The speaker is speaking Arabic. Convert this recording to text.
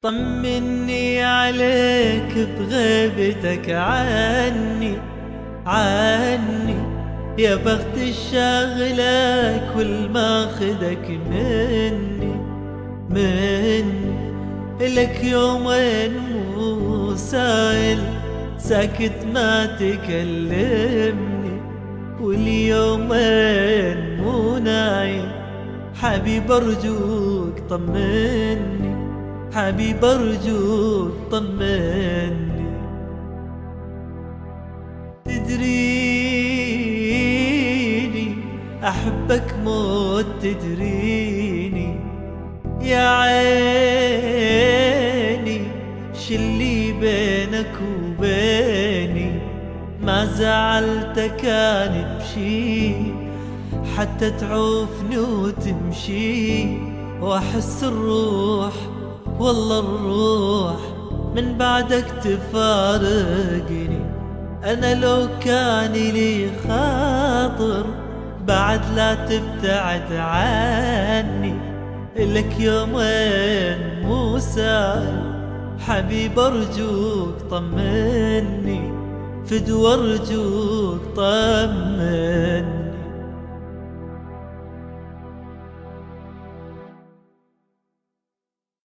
طمني عليك بغيبتك عني يا بخت الشاغلة كل ما خدك مني لك يومين مو سائل ساكت ما تكلمني، واليومين مو نايم حبيب أرجوك طمني، حبيب أرجوك طمني. تدريني أحبك موت، تدريني يا عيني شلي بينك وبيني، ما زعلتك كان بشي حتى تعوفني وتمشي، واحس الروح والله الروح من بعدك تفارقني. انا لو كان لي خاطر بعد لا تبتعد عني، لك يومين مو سائل حبيب أرجوك طمني، فدوى أرجوك طمني.